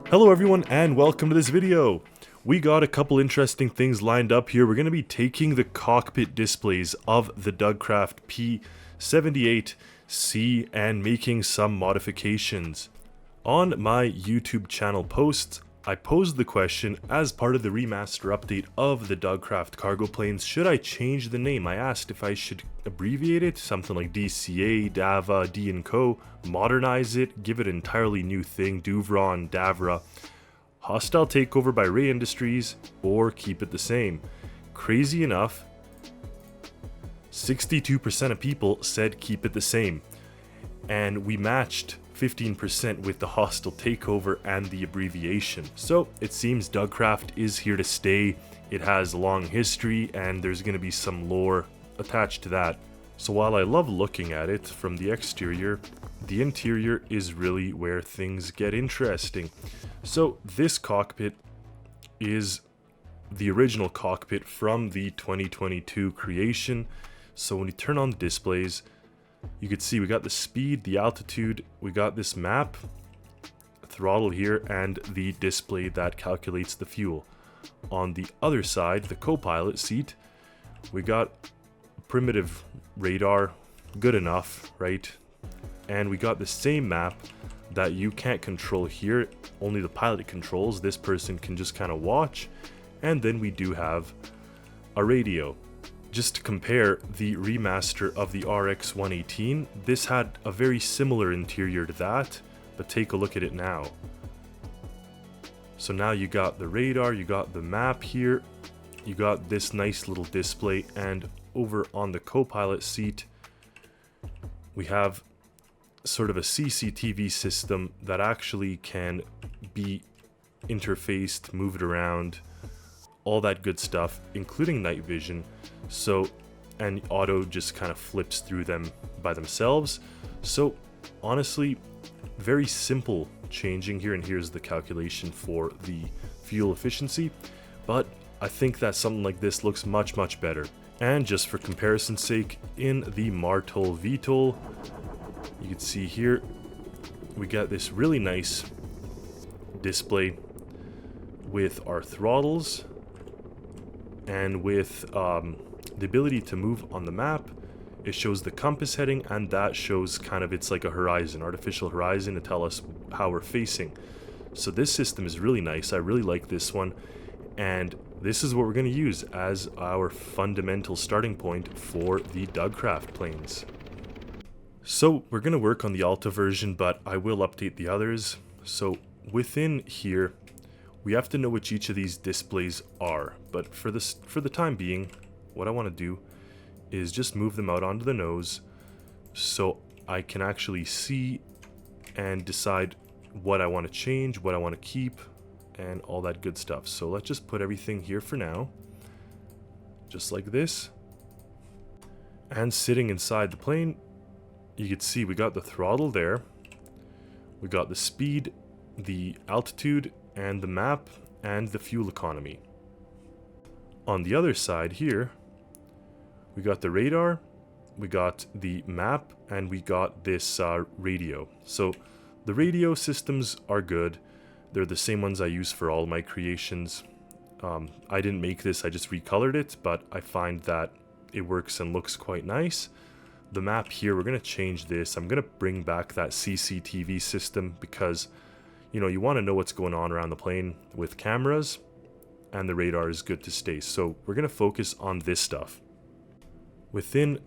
Hello everyone and welcome to this video. We got a couple interesting things lined up here. We're going to be taking the cockpit displays of the Dougcraft P78C and making some modifications. On my YouTube channel posts, I posed the question as part of the remaster update of the Dougcraft cargo planes, should I change the name? I asked if I should abbreviate it, something like DCA, DAVA, D & Co, modernize it, give it an entirely new thing, Duvron, Davra, hostile takeover by Ray Industries, or keep it the same. Crazy enough, 62% of people said keep it the same, and we matched 15% with the hostile takeover and the abbreviation. So it seems Dougcraft is here to stay. It has a long history and there's going to be some lore attached to that. So while I love looking at it from the exterior, the interior is really where things get interesting. So this cockpit is the original cockpit from the 2022 creation. So when you turn on the displays, you can see we got the speed, the altitude, we got this map, throttle here, and the display that calculates the fuel. On the other side, the co-pilot seat, we got primitive radar, good enough, right? And we got the same map that you can't control here, only the pilot controls. This person can just kind of watch. And then we do have a radio. Just to compare the remaster of the RX 118, this had a very similar interior to that, but take a look at it now. So now you got the radar, you got the map here, you got this nice little display, and over on the co-pilot seat, we have sort of a CCTV system that actually can be interfaced, move it around, all that good stuff, including night vision. So, and auto just kind of flips through them by themselves. So honestly, very simple changing here, and here's the calculation for the fuel efficiency, but I think that something like this looks much better. And just for comparison's sake, in the Martol VTOL, you can see here we got this really nice display with our throttles and with the ability to move on the map. It shows the compass heading, and that shows kind of, it's like a horizon, artificial horizon, to tell us how we're facing. So this system is really nice. I really like this one, and this is what we're going to use as our fundamental starting point for the Dougcraft planes. So we're going to work on the Alta version, but I will update the others. So within here, we have to know which each of these displays are, but for the time being, what I want to do is just move them out onto the nose so I can actually see and decide what I want to change, what I want to keep, and all that good stuff. So let's just put everything here for now, just like this. And sitting inside the plane, you can see we got the throttle there, we got the speed, the altitude, and the map, and the fuel economy. On the other side here, we got the radar, we got the map, and we got this radio. So the radio systems are good. They're the same ones I use for all my creations. I didn't make this, I just recolored it, but I find that it works and looks quite nice. The map here, we're going to change this. I'm going to bring back that CCTV system because, you know, you want to know what's going on around the plane with cameras, and the radar is good to stay. So we're going to focus on this stuff. Within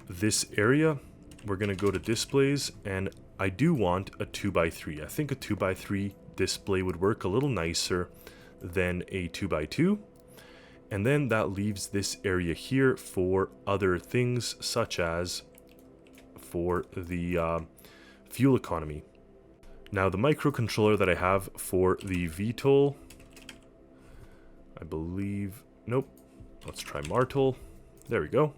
this area, we're going to go to displays, and I do want a 2x3. I think a 2x3 display would work a little nicer than a 2x2. And then that leaves this area here for other things, such as for the fuel economy. Now the microcontroller that I have for the VTOL, I believe, nope, let's try Martol. There we go.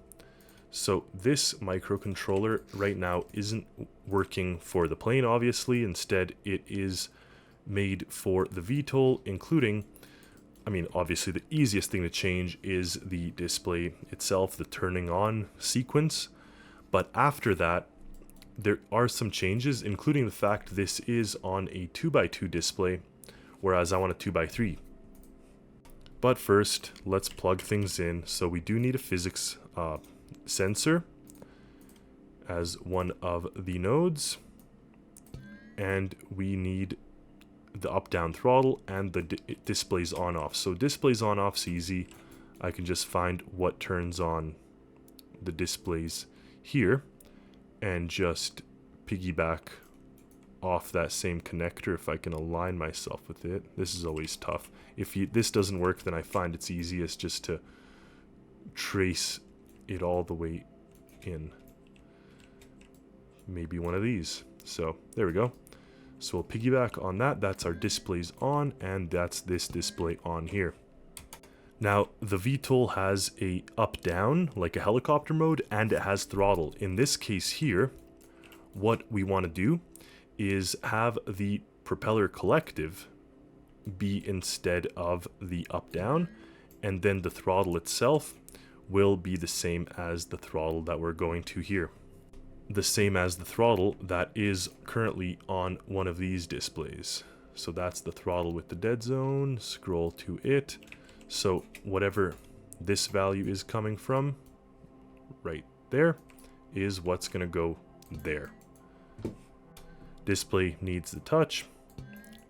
So this microcontroller right now isn't working for the plane, obviously. Instead, it is made for the VTOL, including, I mean, obviously the easiest thing to change is the display itself, the turning on sequence. But after that, there are some changes, including the fact this is on a 2x2 display, whereas I want a 2x3. But first, let's plug things in. So we do need a physics sensor as one of the nodes, and we need the up-down throttle and the displays on-off. So displays on-off's easy. I can just find what turns on the displays here and just piggyback off that same connector if I can align myself with it. This is always tough. If this doesn't work, then I find it's easiest just to trace it all the way in. Maybe one of these. So there we go. So we'll piggyback on that. That's our displays on, and that's this display on here. Now, the VTOL has a up-down, like a helicopter mode, and it has throttle. In this case here, what we want to do is have the propeller collective be instead of the up-down, and then the throttle itself will be the same as the throttle that we're going to here. The same as the throttle that is currently on one of these displays. So that's the throttle with the dead zone. Scroll to it. So whatever this value is coming from right there is what's going to go there. Display needs the touch,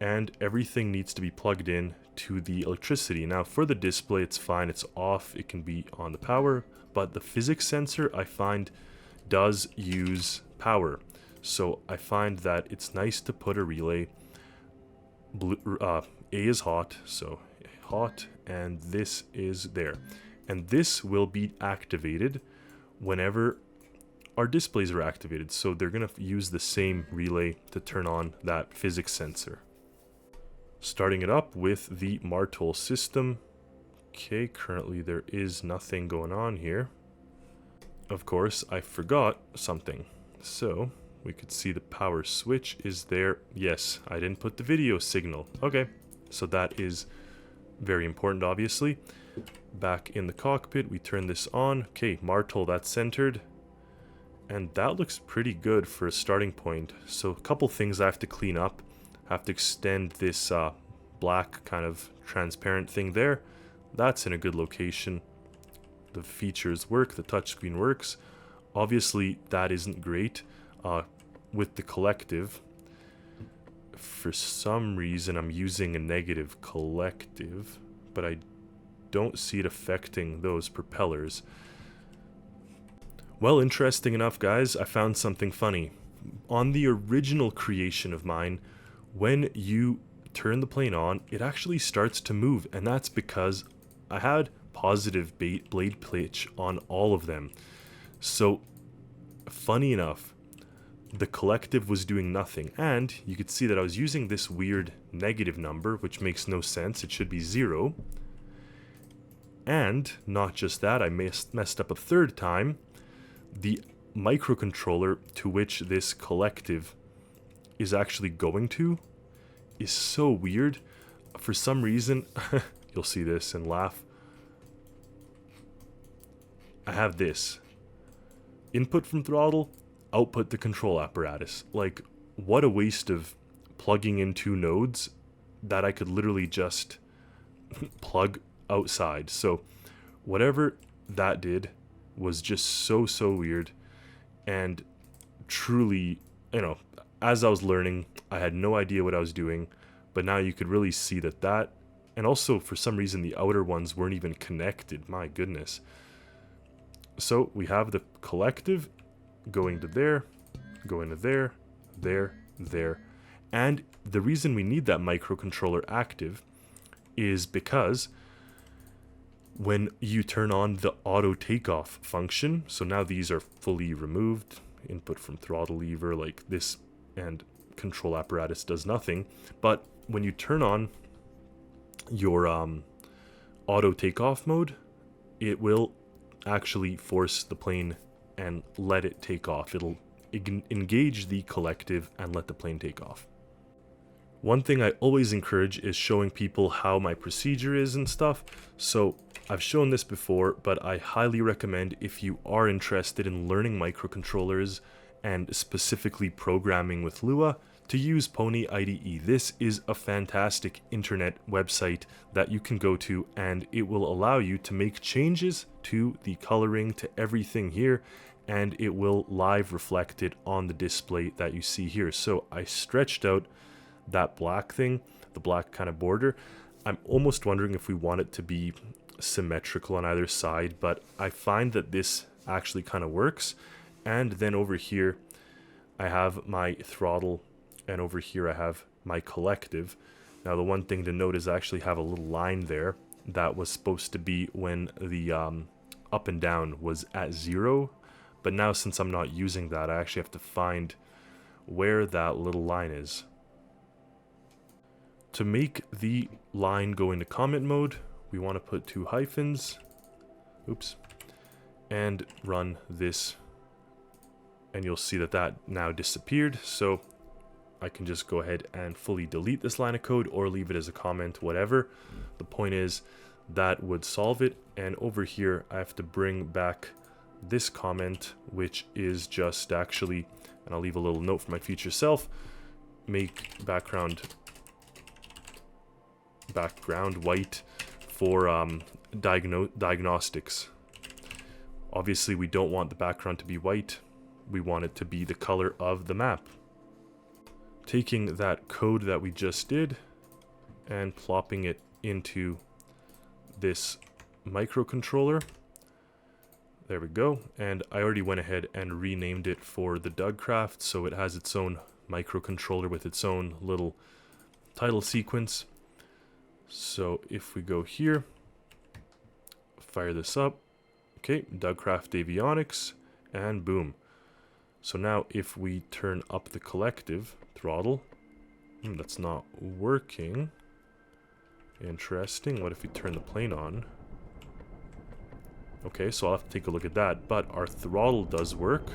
and everything needs to be plugged in to the electricity. Now for the display, it's fine, it's off, it can be on the power, but the physics sensor I find does use power. So I find that it's nice to put a relay. A is hot, so hot, and this is there. And this will be activated whenever our displays are activated. So they're going to use the same relay to turn on that physics sensor. Starting it up with the Martol system. Okay, currently there is nothing going on here. Of course, I forgot something. So we could see the power switch is there. Yes, I didn't put the video signal. Okay, so that is very important, obviously. Back in the cockpit, we turn this on. Okay, Martol, that's centered. And that looks pretty good for a starting point. So a couple things I have to clean up. I have to extend this black kind of transparent thing there. That's in a good location. The features work, the touchscreen works. Obviously, that isn't great with the collective. For some reason, I'm using a negative collective, but I don't see it affecting those propellers. Well, interesting enough, guys, I found something funny. On the original creation of mine, when you turn the plane on, it actually starts to move, and that's because I had positive blade pitch on all of them. So, funny enough, the collective was doing nothing, and you could see that I was using this weird negative number, which makes no sense. It should be 0. And not just that, I messed up a third time. The microcontroller to which this collective is actually going to is so weird. For some reason, you'll see this and laugh. I have this. Input from throttle, output the control apparatus. Like, what a waste of plugging in two nodes that I could literally just plug outside. So whatever that did was just so weird, and truly, you know, as I was learning, I had no idea what I was doing, but now you could really see that, and also for some reason the outer ones weren't even connected. My goodness. So we have the collective going to there, going to there, there, and the reason we need that microcontroller active is because when you turn on the auto takeoff function, so now these are fully removed, input from throttle lever like this, and control apparatus does nothing, but when you turn on your auto takeoff mode, it will actually force the plane and let it take off. It'll engage the collective and let the plane take off. One thing I always encourage is showing people how my procedure is and stuff. So I've shown this before, but I highly recommend, if you are interested in learning microcontrollers and specifically programming with Lua, to use Pony IDE. This is a fantastic internet website that you can go to, and it will allow you to make changes to the coloring, to everything here, and it will live reflect it on the display that you see here. So I stretched out that black thing, the black kind of border. I'm almost wondering if we want it to be symmetrical on either side, but I find that this actually kind of works. And then over here I have my throttle, and over here I have my collective. Now the one thing to note is I actually have a little line there that was supposed to be when the up and down was at 0, but now since I'm not using that, I actually have to find where that little line is. To make the line go into comment mode, we want to put 2 hyphens, oops, and run this, and you'll see that that now disappeared. So I can just go ahead and fully delete this line of code or leave it as a comment, whatever. The point is that would solve it. And over here I have to bring back this comment, which is just actually, and I'll leave a little note for my future self, make background white for diagnostics. Obviously we don't want the background to be white, we want it to be the color of the map. Taking that code that we just did and plopping it into this microcontroller. There we go. And I already went ahead and renamed it for the Dougcraft, so it has its own microcontroller with its own little title sequence. So if we go here, fire this up, okay, Dougcraft Avionics, and boom. So now if we turn up the collective throttle, that's not working. Interesting. What if we turn the plane on? Okay, so I'll have to take a look at that, but our throttle does work.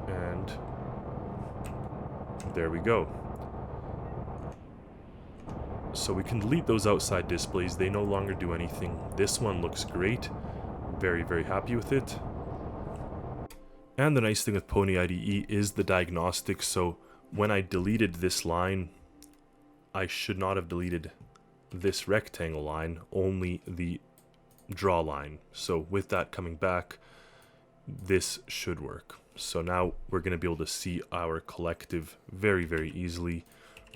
And there we go. So we can delete those outside displays, they no longer do anything. This one looks great, very, very happy with it. And the nice thing with Pony IDE is the diagnostics, so when I deleted this line, I should not have deleted this rectangle line, only the draw line. So with that coming back, this should work. So now we're going to be able to see our collective very, very easily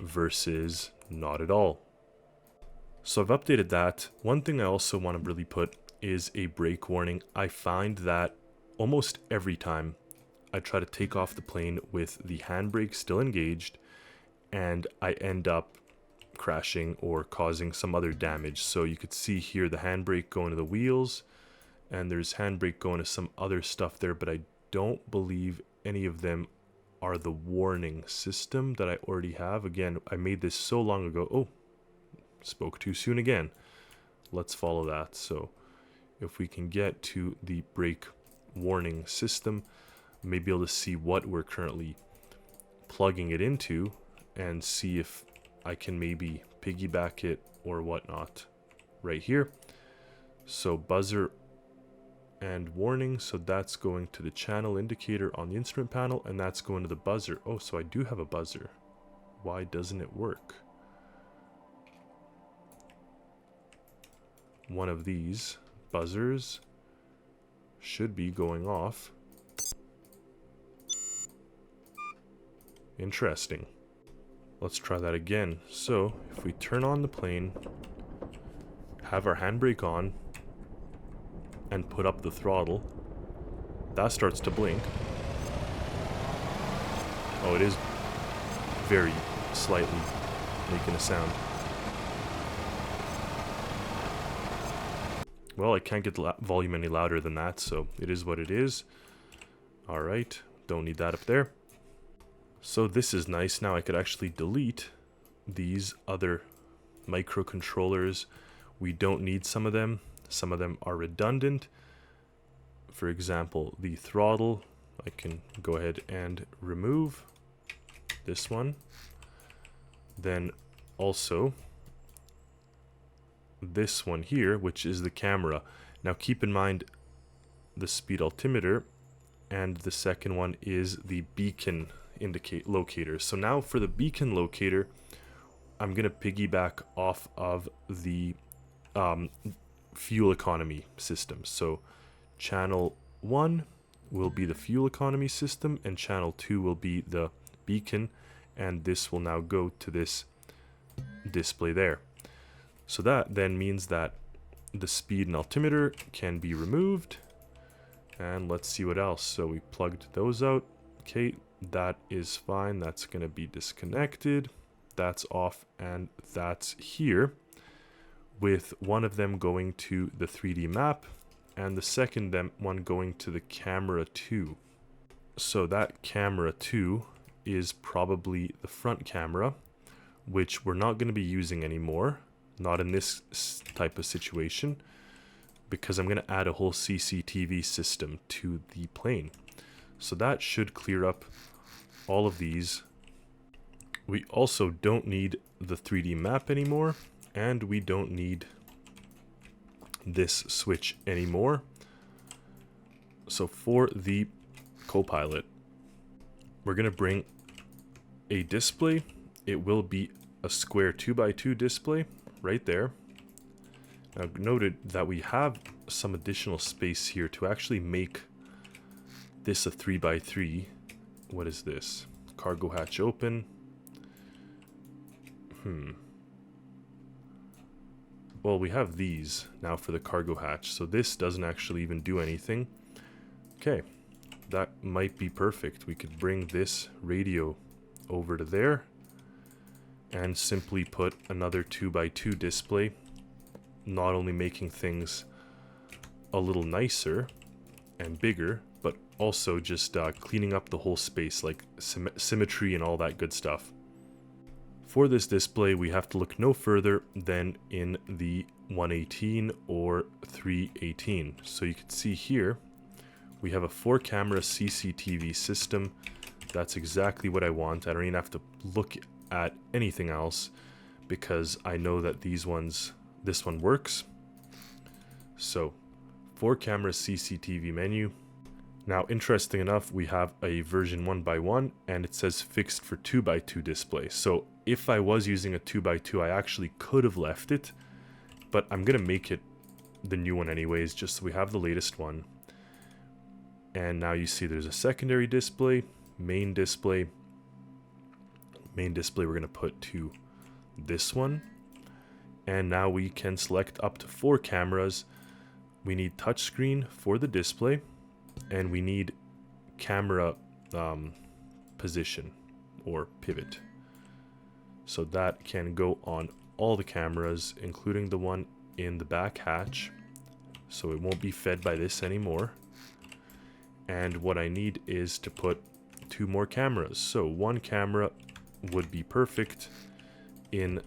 versus not at all. So I've updated that. One thing I also want to really put is a brake warning. I find that almost every time I try to take off the plane with the handbrake still engaged, and I end up crashing or causing some other damage. So you could see here the handbrake going to the wheels, and there's handbrake going to some other stuff there, but I don't believe any of them are the warning system that I already have. Again, I made this so long ago. Oh, spoke too soon again. Let's follow that. So if we can get to the brake warning system, maybe able to see what we're currently plugging it into and see if I can maybe piggyback it or whatnot right here. So buzzer and warning, so that's going to the channel indicator on the instrument panel, and that's going to the buzzer. Oh, so I do have a buzzer. Why doesn't it work? One of these buzzers should be going off. Interesting. Let's try that again. So if we turn on the plane, have our handbrake on, and put up the throttle, that starts to blink. Oh, it is very slightly making a sound. Well, I can't get the volume any louder than that, so it is what it is. Alright, don't need that up there. So this is nice. Now I could actually delete these other microcontrollers. We don't need some of them. Some of them are redundant. For example, the throttle, I can go ahead and remove this one. Then also this one here, which is the camera. Now keep in mind the speed altimeter and the second one is the beacon locator. So now for the beacon locator, I'm going to piggyback off of the fuel economy system. So channel 1 will be the fuel economy system, and channel 2 will be the beacon, and this will now go to this display there. So that then means that the speed and altimeter can be removed, and let's see what else. So we plugged those out. Okay, that is fine. That's going to be disconnected. That's off, and that's here, with one of them going to the 3D map and the second one going to the camera 2. So that camera 2 is probably the front camera, which we're not going to be using anymore, not in this type of situation, because I'm going to add a whole CCTV system to the plane. So that should clear up all of these. We also don't need the 3D map anymore, and we don't need this switch anymore. So for the Copilot, we're going to bring a display. It will be a square 2x2 display right there. Now noted that we have some additional space here to actually make this a 3x3. What is this? Cargo hatch open. Well, we have these now for the cargo hatch, so this doesn't actually even do anything. Okay, that might be perfect. We could bring this radio over to there and simply put another 2x2 display, not only making things a little nicer and bigger, but also just cleaning up the whole space, like symmetry and all that good stuff. For this display, we have to look no further than in the 118 or 318. So you can see here, we have a 4-camera CCTV system. That's exactly what I want. I don't even have to look at anything else because I know that this one works. So 4-camera CCTV menu. Now, interesting enough, we have a version 1x1 and it says fixed for 2x2 display. So if I was using a 2x2, I actually could have left it, but I'm going to make it the new one anyways, just so we have the latest one. And now you see there's a secondary display, main display. Main display we're going to put to this one. And now we can select up to 4 cameras. We need touchscreen for the display, and we need camera position or pivot. So that can go on all the cameras, including the one in the back hatch. So it won't be fed by this anymore. And what I need is to put 2 more cameras. So 1 camera would be perfect in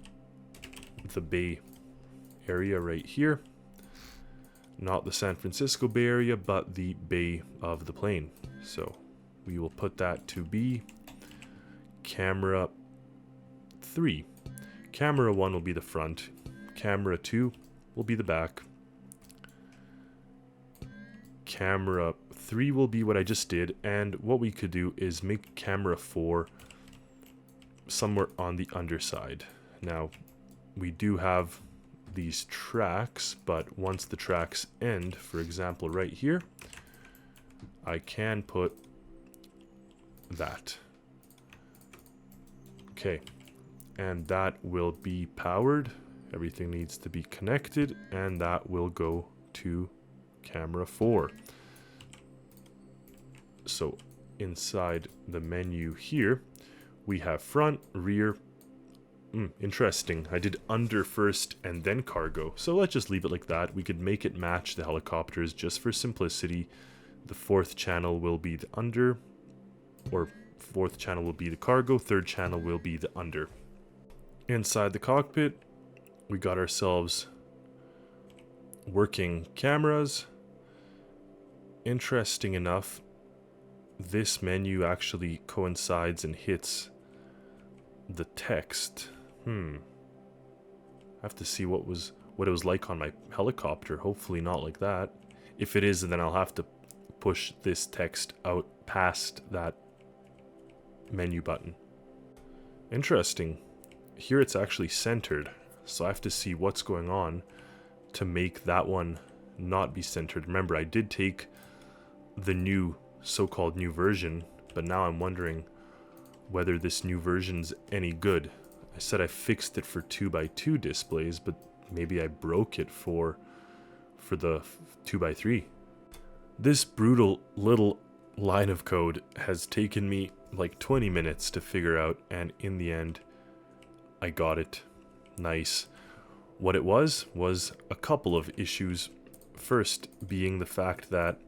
the Bay area right here. Not the San Francisco Bay Area, but the bay of the plane. So we will put that to be camera 3. Camera 1 will be the front. Camera 2 will be the back. Camera 3 will be what I just did. And what we could do is make camera 4 somewhere on the underside. Now, we do have these tracks, but once the tracks end, for example right here, I can put that. Okay, and that will be powered. Everything needs to be connected, and that will go to camera 4. So inside the menu here, we have front, rear. Interesting. I did under first and then cargo. So let's just leave it like that. We could make it match the helicopters just for simplicity. The 4th channel will be the under, or 4th channel will be the cargo. 3rd channel will be the under. Inside the cockpit, we got ourselves working cameras. Interesting enough, this menu actually coincides and hits the text. I have to see what it was like on my helicopter. Hopefully not like that. If it is, then I'll have to push this text out past that menu button. Interesting. Here it's actually centered, so I have to see what's going on to make that one not be centered. Remember, I did take the new so-called new version, but now I'm wondering whether this new version's any good. I said I fixed it for 2x2 displays, but maybe I broke it for the 2x3. This brutal little line of code has taken me like 20 minutes to figure out, and in the end I got it. Nice. What it was a couple of issues. First being the fact that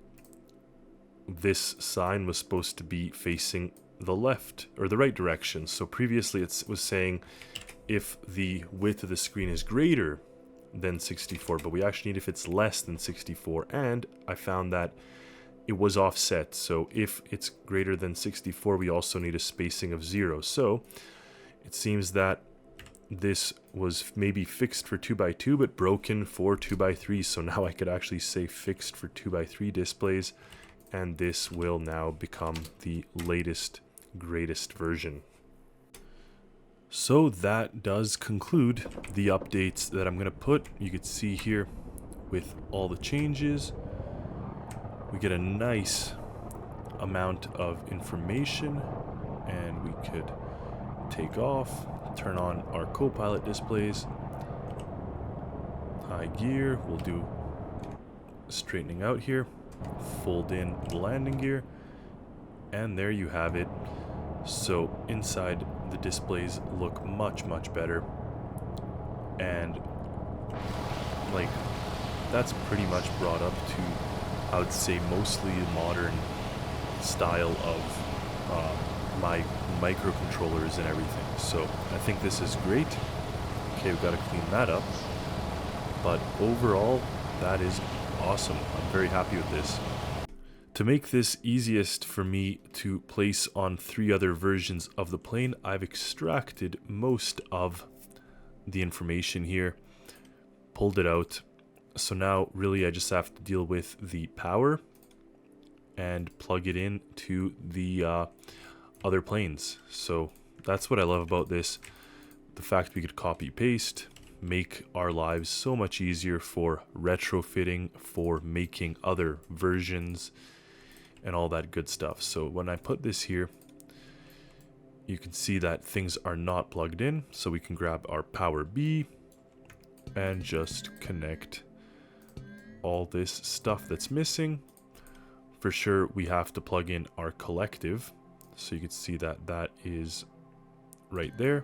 this sign was supposed to be facing the left or the right direction. So previously it was saying if the width of the screen is greater than 64, but we actually need if it's less than 64, and I found that it was offset. So if it's greater than 64, we also need a spacing of 0. So it seems that this was maybe fixed for 2x2 but broken for 2x3. So now I could actually say fixed for 2x3 displays, and this will now become the latest, greatest version. So that does conclude the updates that I'm going to put. You can see here with all the changes, we get a nice amount of information, and we could take off, turn on our Copilot displays, high gear, we'll do straightening out here, fold in the landing gear, and there you have it. So inside the displays look much better, and like that's pretty much brought up to, I would say, mostly modern style of my microcontrollers and everything. So I think this is great. Okay, we've got to clean that up, but overall that is awesome. I'm very happy with this. To make this easiest for me to place on 3 other versions of the plane, I've extracted most of the information here, pulled it out. So now really I just have to deal with the power and plug it in to the other planes. So that's what I love about this. The fact we could copy paste, make our lives so much easier for retrofitting, for making other versions, and all that good stuff. So when I put this here, you can see that things are not plugged in. So we can grab our power B and just connect all this stuff that's missing. For sure, we have to plug in our collective. So you can see that that is right there.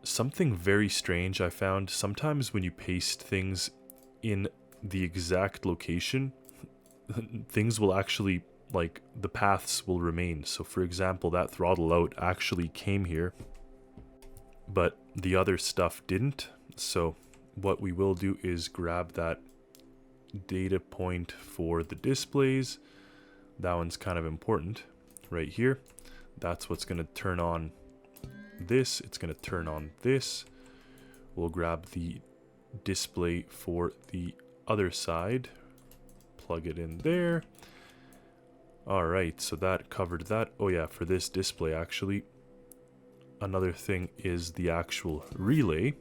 Something very strange I found, sometimes when you paste things in the exact location, things will actually, like, the paths will remain. So for example, that throttle out actually came here, but the other stuff didn't. So what we will do is grab that data point for the displays. That one's kind of important right here. That's what's going to turn on this. It's going to turn on this. We'll grab the display for the other side, plug it in there. Alright, so that covered that. Oh yeah, for this display actually, another thing is the actual relay.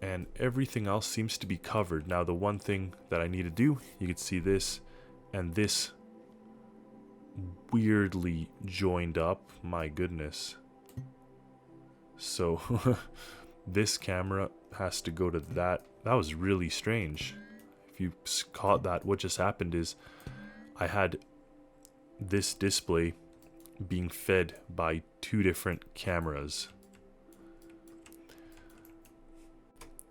And everything else seems to be covered. Now the one thing that I need to do, you can see this and this weirdly joined up. My goodness. So this camera has to go to that. That was really strange. If you caught that, what just happened is I had this display being fed by 2 different cameras.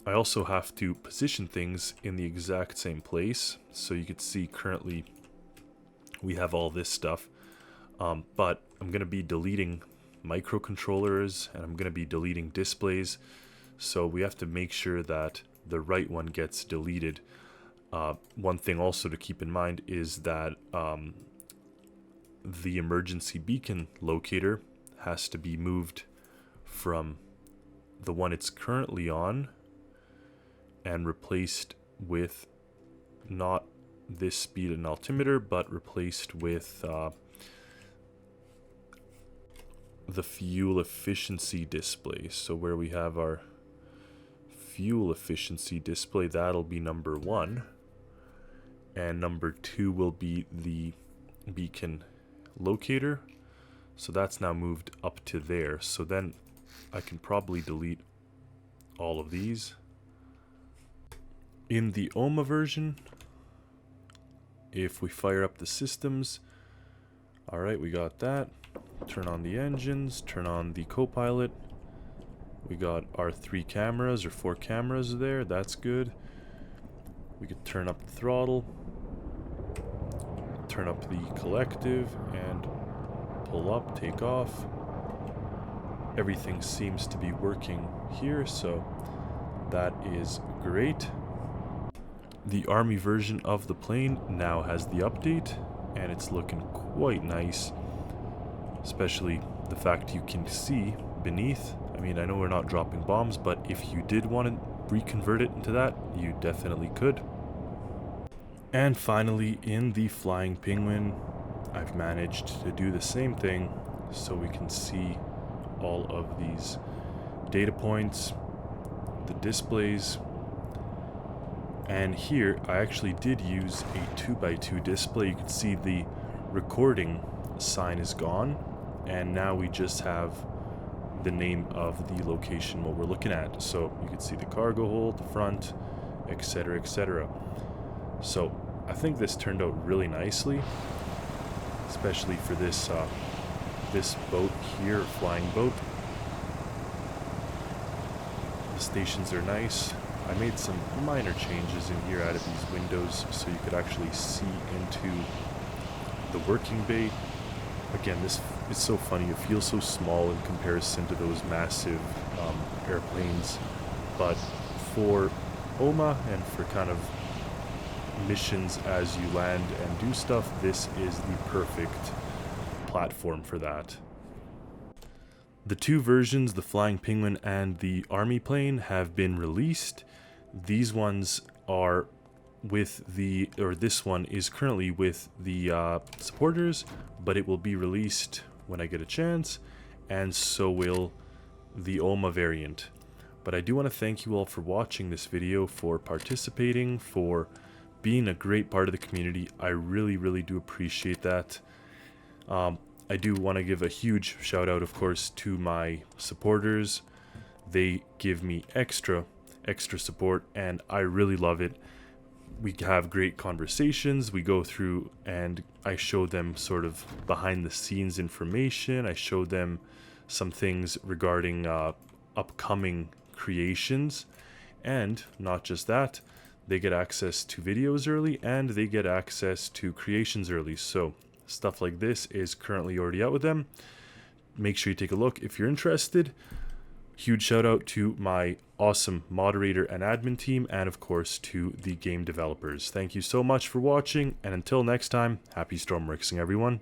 I also have to position things in the exact same place. So you can see currently we have all this stuff, but I'm going to be deleting microcontrollers and I'm going to be deleting displays. So we have to make sure that the right one gets deleted. One thing also to keep in mind is that the emergency beacon locator has to be moved from the one it's currently on and replaced with not this speed and altimeter, but replaced with the fuel efficiency display. So where we have our fuel efficiency display, that'll be number 1, and number 2 will be the beacon locator. So that's now moved up to there. So then I can probably delete all of these. In the OMA version, if we fire up the systems, alright, we got that. Turn on the engines, turn on the Copilot. We got our 3 cameras or 4 cameras there, that's good. We could turn up the throttle, turn up the collective, and pull up, take off. Everything seems to be working here, so that is great. The Army version of the plane now has the update, and it's looking quite nice, especially the fact you can see beneath. I mean, I know we're not dropping bombs, but if you did want to reconvert it into that, you definitely could. And finally, in the Flying Penguin, I've managed to do the same thing, so we can see all of these data points, the displays. And here I actually did use a 2x2 display. You can see the recording sign is gone, and now we just have the name of the location what we're looking at. So you can see the cargo hold, the front, etc, etc. So I think this turned out really nicely, especially for this this boat here, flying boat. The stations are nice. I made some minor changes in here out of these windows so you could actually see into the working bay. Again, this is so funny. It feels so small in comparison to those massive airplanes. But for OMA and for kind of missions as you land and do stuff, this is the perfect platform for that. The 2 versions, the Flying Penguin and the Army plane, have been released. These ones are with the, or this one is currently with the supporters, but it will be released when I get a chance, and so will the OMA variant. But I do want to thank you all for watching this video, for participating, for being a great part of the community. I really, really do appreciate that. I do want to give a huge shout out, of course, to my supporters. They give me extra support, and I really love it. We have great conversations. We go through and I show them sort of behind the scenes information. I show them some things regarding upcoming creations, and not just that, they get access to videos early and they get access to creations early. So stuff like this is currently already out with them. Make sure you take a look if you're interested. Huge shout out to my awesome moderator and admin team, and of course to the game developers. Thank you so much for watching, and until next time, happy Stormworksing everyone.